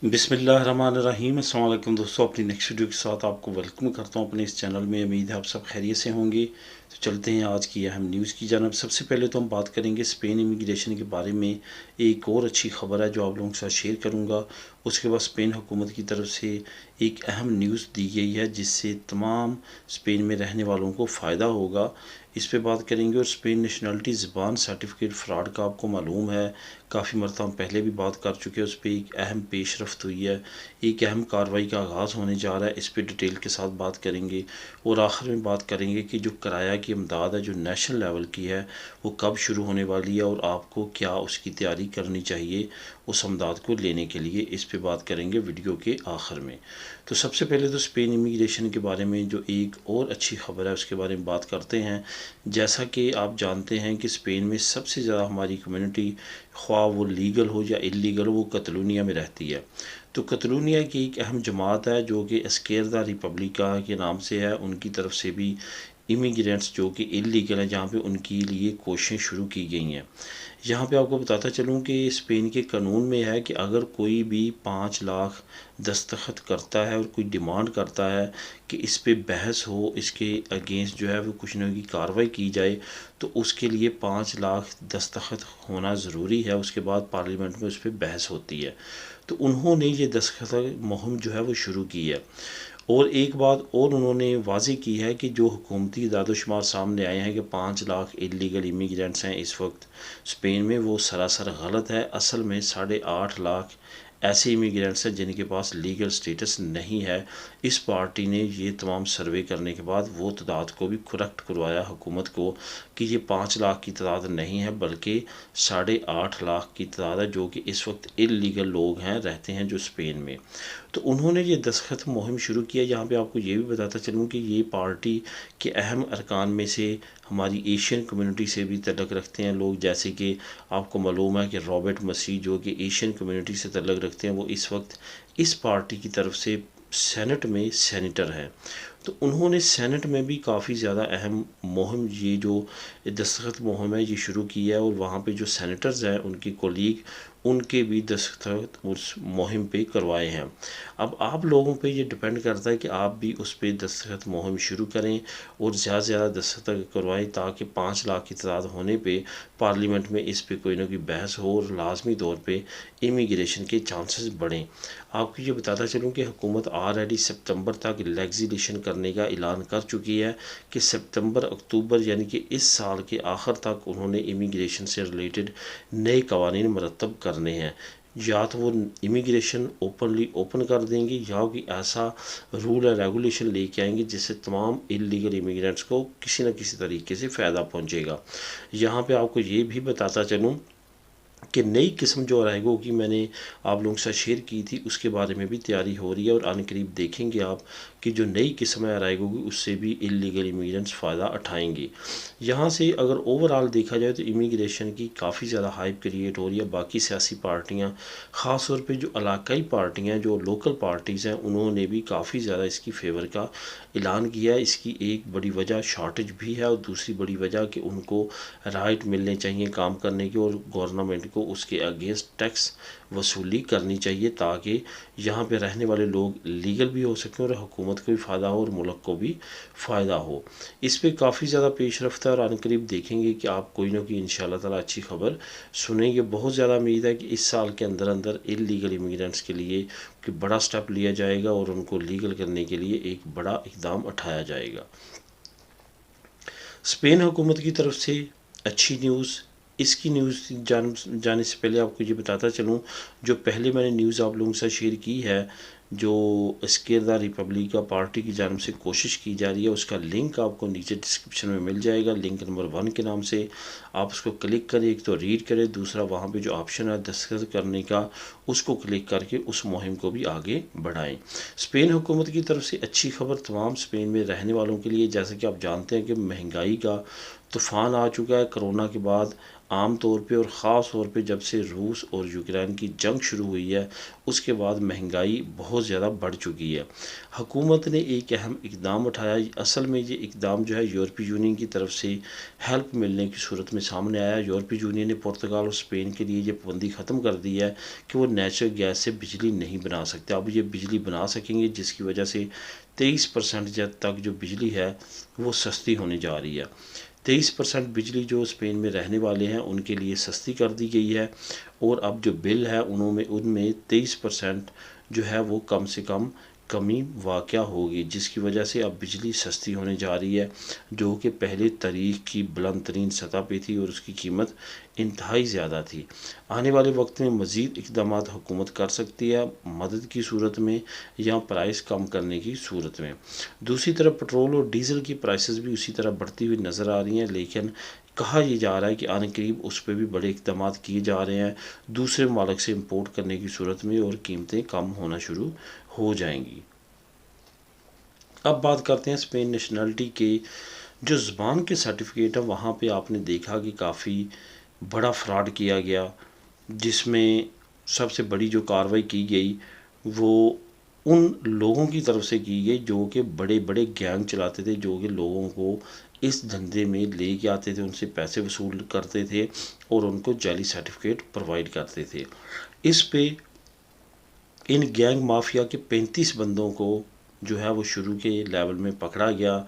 बिस्मिल्लाहिर्रहमानिर्रहीम। अस्सलाम वालेकुम दोस्तों, अपनी नेक्स्ट वीडियो के साथ आपको वेलकम करता हूं अपने इस चैनल में। उम्मीद है आप सब खैरियत से होंगे। तो चलते हैं आज की अहम न्यूज़ की जानब। सबसे पहले तो हम बात करेंगे स्पेन इमिग्रेशन के बारे में। एक और अच्छी खबर है जो आप लोगों के साथ शेयर करूंगा। उसके बाद स्पेन हुकूमत की तरफ से एक अहम न्यूज़ दी गई है जिससे तमाम स्पेन में रहने वालों को फ़ायदा होगा। इस पे बात करेंगे। और स्पेन नेशनलिटी ज़बान सर्टिफिकेट फ़्रॉड का आपको मालूम है, काफ़ी मरतबा हम पहले भी बात कर चुके हैं। उस पर एक अहम पेशरफ्त हुई है, एक अहम कार्रवाई का आगाज़ होने जा रहा है। इस पर डिटेल के साथ बात करेंगे। और आखिर में बात करेंगे कि जो किराया की इमदाद है जो नेशनल लेवल की है वो कब शुरू होने वाली है और आपको क्या उसकी तैयारी करनी चाहिए उस इमदाद को लेने के लिए। इस पर बात करेंगे वीडियो के आखिर में। तो सबसे पहले तो स्पेन इमिग्रेशन के बारे में जो एक और अच्छी खबर है उसके बारे में बात करते हैं। जैसा कि आप जानते हैं कि स्पेन में सबसे ज़्यादा हमारी कम्युनिटी, ख्वाह वो लीगल हो या इलीगल हो, वो कतलूनिया में रहती है। तो कतलूनिया की एक अहम जमात है जो कि एस्केर्दा रिपब्लिका के नाम से है। उनकी तरफ से भी इमिग्रेंट्स जो कि इलीगल हैं जहाँ पे उनके लिए कोशिशें शुरू की गई हैं। यहाँ पे आपको बताता चलूँ कि स्पेन के कानून में है कि अगर कोई भी 5 लाख दस्तखत करता है और कोई डिमांड करता है कि इस पे बहस हो, इसके अगेंस्ट जो है वो कुछ न कुछ कार्रवाई की जाए, तो उसके लिए 5 लाख दस्तखत होना ज़रूरी है। उसके बाद पार्लियामेंट में उस पर बहस होती है। तो उन्होंने ये दस्तखत मुहिम जो है वो शुरू की है। और एक बात और उन्होंने वाज़े की है कि जो हुकूमती इदाद-ओ-शुमार सामने आए हैं कि 5 लाख इलीगल इमिग्रेंट्स हैं इस वक्त स्पेन में, वो सरासर गलत है। असल में 8.5 लाख ऐसे इमिग्रेंट्स हैं जिनके पास लीगल स्टेटस नहीं है। इस पार्टी ने ये तमाम सर्वे करने के बाद वो तादाद को भी करेक्ट करवाया हुकूमत को कि ये 5 लाख की तादाद नहीं है बल्कि 8.5 लाख की तादाद है जो कि इस वक्त इलीगल लोग हैं, रहते हैं जो स्पेन में। तो उन्होंने ये दस्तखत मुहिम शुरू किया। यहाँ पे आपको ये भी बताता चलूँ कि ये पार्टी के अहम अरकान में से हमारी एशियन कम्युनिटी से भी तल्लुक़ रखते हैं लोग। जैसे कि आपको मालूम है कि रॉबर्ट मसीह जो कि एशियन कम्युनिटी से तल्लुक़ रखते हैं, वो इस वक्त इस पार्टी की तरफ से सेनेट में सेनेटर हैं। तो उन्होंने सेनेट में भी काफ़ी ज़्यादा अहम मुहिम, ये जो दस्तखत मुहिम है, ये शुरू की है। और वहाँ पे जो सेनेटर्स हैं उनके कोलीग, उनके भी दस्तखत उस मुहिम पे करवाए हैं। अब आप लोगों पे ये डिपेंड करता है कि आप भी उस पर दस्तखत मुहिम शुरू करें और ज़्यादा से ज़्यादा दस्तखत करवाएं ताकि 5 लाख की तादाद होने पे पार्लियामेंट में इस पे कोई ना कोई बहस हो और लाजमी तौर पे इमिग्रेशन के चांसेस बढ़ें। आपको ये बताता चलूँ कि हुकूमत ऑलरेडी सितंबर तक लेजिस्लेशन करने का ऐलान कर चुकी है कि सितंबर अक्टूबर यानी कि इस साल के आखिर तक उन्होंने इमिग्रेशन से रिलेटेड नए कवानीन मरतब करने हैं। या तो वो इमिग्रेशन ओपनली ओपन कर देंगे या कि ऐसा रूल और रेगुलेशन लेके आएंगे जिससे तमाम इलीगल इमिग्रेंट्स को किसी न किसी तरीके से फ़ायदा पहुंचेगा। यहाँ पे आपको ये भी बताता चलूँ कि नई किस्म जो अराइगो की मैंने आप लोगों के साथ शेयर की थी उसके बारे में भी तैयारी हो रही है। और आनकरीब देखेंगे आप कि जो नई किस्म है अराइगो की उससे भी इलीगल इमिग्रेंट्स फ़ायदा उठाएंगे। यहाँ से अगर ओवरऑल देखा जाए तो इमिग्रेशन की काफ़ी ज़्यादा हाइप क्रिएट हो रही है। बाकी सियासी पार्टियाँ, ख़ास तौर पर जो इलाकाई पार्टियाँ, जो लोकल पार्टीज़ हैं, उन्होंने भी काफ़ी ज़्यादा इसकी फेवर का ऐलान किया है। इसकी एक बड़ी वजह शॉर्टेज भी है और दूसरी बड़ी वजह कि उनको राइट मिलने चाहिए काम करने के और गवर्नमेंट को उसके अगेंस्ट टैक्स वसूली करनी चाहिए ताकि यहाँ पे रहने वाले लोग लीगल भी हो सकें और हुकूमत को भी फ़ायदा हो और मुल्क को भी फ़ायदा हो। इस पर काफ़ी ज़्यादा पेशरफ्त है और आनकरीब देखेंगे कि आप कोई ना कोई इंशाल्लाह ताला अच्छी खबर सुनेंगे। बहुत ज़्यादा उम्मीद है कि इस साल के अंदर अंदर इलीगल इमिग्रेंट्स के लिए कि बड़ा स्टेप लिया जाएगा और उनको लीगल करने के लिए एक बड़ा इक़दाम उठाया जाएगा। स्पेन हुकूमत की तरफ से अच्छी न्यूज़। इसकी न्यूज़ जाने से पहले आपको ये बताता चलूँ, जो पहले मैंने न्यूज़ आप लोगों के साथ शेयर की है, जो एस्केर्दा रिपब्लिका पार्टी की जानिब से कोशिश की जा रही है, उसका लिंक आपको नीचे डिस्क्रिप्शन में मिल जाएगा। लिंक नंबर 1 के नाम से आप उसको क्लिक करें, एक तो रीड करें, दूसरा वहाँ पे जो ऑप्शन है दस्तखत करने का उसको क्लिक करके उस मुहिम को भी आगे बढ़ाएं। स्पेन हुकूमत की तरफ से अच्छी खबर तमाम स्पेन में रहने वालों के लिए। जैसा कि आप जानते हैं कि महंगाई का तूफ़ान आ चुका है। कोरोना के बाद आम तौर पे और ख़ास तौर पे जब से रूस और यूक्रेन की जंग शुरू हुई है उसके बाद महंगाई बहुत ज़्यादा बढ़ चुकी है। हुकूमत ने एक अहम इकदाम उठाया। असल में ये इकदाम जो है यूरोपीय यूनियन की तरफ से हेल्प मिलने की सूरत में सामने आया। यूरोपीय यूनियन ने पुर्तगाल और स्पेन के लिए ये पाबंदी ख़त्म कर दी है कि वो नेचुरल गैस से बिजली नहीं बना सकते। अब ये बिजली बना सकेंगे, जिसकी वजह से 23% तक जो बिजली है वो सस्ती होने जा रही है। 23% बिजली जो स्पेन में रहने वाले हैं उनके लिए सस्ती कर दी गई है, और अब जो बिल है उनमें 23% जो है वो कम से कम कमी वाक़या होगी, जिसकी वजह से अब बिजली सस्ती होने जा रही है, जो कि पहले तारीख की बुलंद तरीन सतह पे थी और उसकी कीमत इंतहाई ज़्यादा थी। आने वाले वक्त में मज़ीद इक़दाम हुकूमत कर सकती है, मदद की सूरत में या प्राइस कम करने की सूरत में। दूसरी तरफ पेट्रोल और डीज़ल की प्राइसेस भी उसी तरह बढ़ती हुई नज़र आ रही हैं, लेकिन कहा यह जा रहा है कि आने करीब उस पर भी बड़े इक़दाम किए जा रहे हैं दूसरे मालिक से इम्पोर्ट करने की सूरत में, और कीमतें कम होना शुरू हो जाएंगी। अब बात करते हैं स्पेन नेशनलिटी के जो ज़बान के सर्टिफिकेट है, वहाँ पे आपने देखा कि काफ़ी बड़ा फ्रॉड किया गया, जिसमें सबसे बड़ी जो कार्रवाई की गई वो उन लोगों की तरफ से की गई जो कि बड़े बड़े गैंग चलाते थे, जो कि लोगों को इस धंधे में ले के आते थे, उनसे पैसे वसूल करते थे और उनको जाली सर्टिफिकेट प्रोवाइड करते थे। इस पे इन गैंग माफिया के 35 बंदों को जो है वो शुरू के लेवल में पकड़ा गया,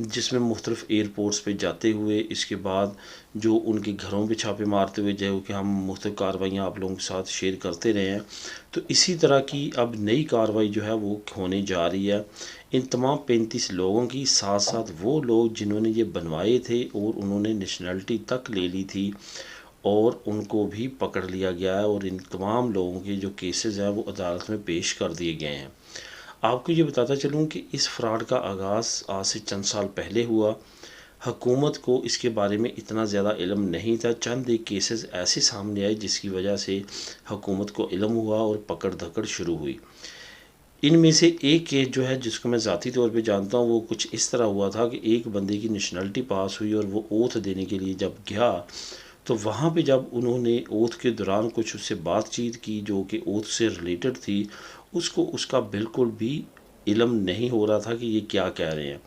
जिसमें मुख्तलिफ़ एयरपोर्ट्स पे जाते हुए, इसके बाद जो उनके घरों पे छापे मारते हुए, जो कि हम मुख्तलिफ़ कार्रवाइयाँ आप लोगों के साथ शेयर करते रहे हैं। तो इसी तरह की अब नई कार्रवाई जो है वो होने जा रही है इन तमाम 35 लोगों की, साथ साथ वो लोग जिन्होंने ये बनवाए थे और उन्होंने नेशनलिटी तक ले ली थी, और उनको भी पकड़ लिया गया है, और इन तमाम लोगों के जो केसेस हैं वो अदालत में पेश कर दिए गए हैं। आपको ये बताता चलूँ कि इस फ्रॉड का आगाज़ आज से चंद साल पहले हुआ। हुकूमत को इसके बारे में इतना ज़्यादा इल्म नहीं था, चंद एक केसेस ऐसे सामने आए जिसकी वजह से हुकूमत को इल्म हुआ और पकड़ धकड़ शुरू हुई। इनमें से एक केस जो है जिसको मैं ज़ाती तौर पे जानता हूँ, वो कुछ इस तरह हुआ था कि एक बंदे की नेशनलिटी पास हुई और वो ओथ देने के लिए जब गया, तो वहाँ पे जब उन्होंने ओथ के दौरान कुछ उससे बातचीत की जो कि ओथ से रिलेटेड थी, उसको उसका बिल्कुल भी इल्म नहीं हो रहा था कि ये क्या कह रहे हैं।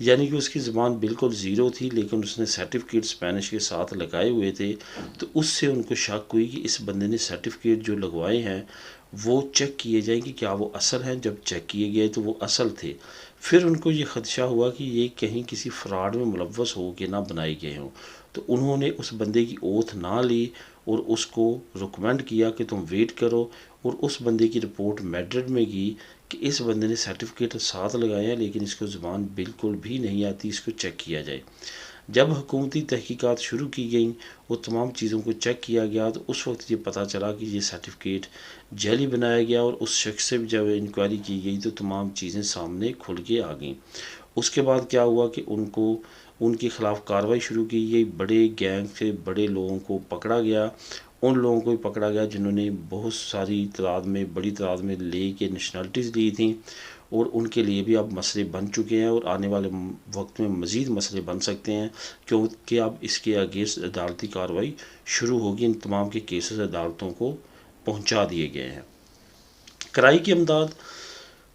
यानी कि उसकी ज़बान बिल्कुल ज़ीरो थी, लेकिन उसने सर्टिफिकेट स्पेनिश के साथ लगाए हुए थे, तो उससे उनको शक हुई कि इस बंदे ने सर्टिफिकेट जो लगवाए हैं वो चेक किए जाएँ कि क्या वो असल हैं। जब चेक किए गए तो वो असल थे। फिर उनको ये ख़दशा हुआ कि ये कहीं किसी फ्रॉड में मुलव्वस हो के ना बनाए गए हों, तो उन्होंने उस बंदे की ओथ ना ली और उसको रिकमेंड किया कि तुम वेट करो, और उस बंदे की रिपोर्ट मैड्रिड में की कि इस बंदे ने सर्टिफिकेट साथ लगाए हैं लेकिन इसको ज़बान बिल्कुल भी नहीं आती, इसको चेक किया जाए। जब हुकूमती तहकीकात शुरू की गई और तमाम चीज़ों को चेक किया गया, तो उस वक्त ये पता चला कि ये सर्टिफिकेट जाली बनाया गया, और उस शख्स से भी जब इंक्वायरी की गई तो तमाम चीज़ें सामने खुल के आ गईं। उसके बाद क्या हुआ कि उनके ख़िलाफ़ कार्रवाई शुरू की गई, बड़े गैंग से बड़े लोगों को पकड़ा गया। उन लोगों को भी पकड़ा गया जिन्होंने बहुत सारी तादाद में, बड़ी तादाद में ले के नेशनलिटीज़ ली थी, और उनके लिए भी अब मसले बन चुके हैं और आने वाले वक्त में मज़ीद मसले बन सकते हैं, क्योंकि अब इसके अगेंस्ट अदालती कार्रवाई शुरू होगी। इन तमाम के केसेस अदालतों को पहुंचा दिए गए हैं। किराए की इमदाद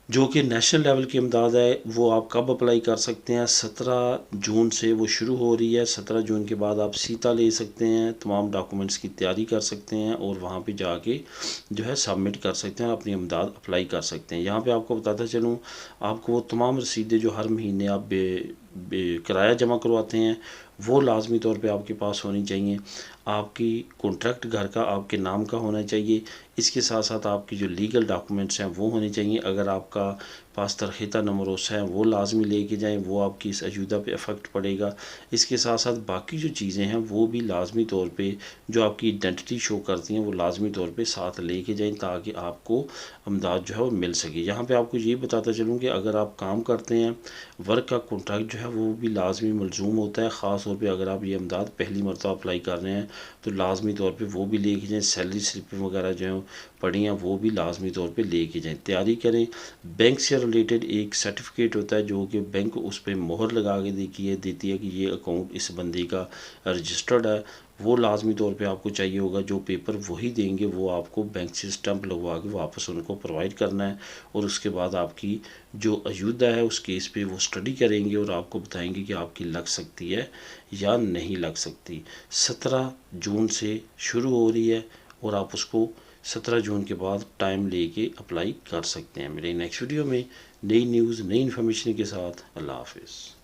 जो कि नेशनल लेवल की इमदाद है, वो आप कब अप्लाई कर सकते हैं? 17 जून से वो शुरू हो रही है। 17 जून के बाद आप सीता ले सकते हैं, तमाम डॉक्यूमेंट्स की तैयारी कर सकते हैं और वहाँ पे जाके जो है सबमिट कर सकते हैं, अपनी इमदाद अप्लाई कर सकते हैं। यहाँ पे आपको बताता चलूँ, आपको वो तमाम रसीदें जो हर महीने आप किराया जमा करवाते हैं वो लाजमी तौर पे आपके पास होनी चाहिए। आपकी कॉन्ट्रैक्ट घर का आपके नाम का होना चाहिए। इसके साथ साथ आपकी जो लीगल डॉक्यूमेंट्स हैं वो होने चाहिए। अगर आपका पास तरख़ीता नंबरोस हैं वो लाजमी लेके जाएं, वो आपकी इस अजूदा पे इफ़ेक्ट पड़ेगा। इसके साथ साथ बाकी जो चीज़ें हैं वो भी लाजमी तौर पे जो आपकी आइडेंटिटी शो करती हैं वो लाजमी तौर पे साथ लेके जाएं, ताकि आपको इमदाद जो है वो मिल सके। यहाँ पे आपको ये बताता चलूँ कि अगर आप काम करते हैं, वर्क का कॉन्ट्रैक्ट जो है वो भी लाजमी मलजूम होता है। ख़ास तौर पे अगर आप ये इमदाद पहली मरतबा अप्लाई कर रहे हैं तो लाजमी तौर पे वो भी लेके जाएँ। सैलरी स्लिप वगैरह जो है पड़ी हैं वो भी लाजमी तौर पे लेके जाएँ। तैयारी करें। बैंक से रिलेटेड एक सर्टिफिकेट होता है जो कि बैंक उस पर मोहर लगा के देती है कि ये अकाउंट इस बंदी का रजिस्टर्ड है, वो लाजमी तौर पे आपको चाहिए होगा। जो पेपर वही देंगे वो आपको बैंक से स्टैंप लगवा के वापस उनको प्रोवाइड करना है, और उसके बाद आपकी जो अयोध्या है उस केस पे वो स्टडी करेंगे और आपको बताएंगे कि आपकी लग सकती है या नहीं लग सकती। 17 जून से शुरू हो रही है और आप उसको 17 जून के बाद टाइम लेके अप्लाई कर सकते हैं। मेरे नेक्स्ट वीडियो में नई न्यूज़ नई इन्फॉर्मेशन के साथ। अल्लाह हाफिज़।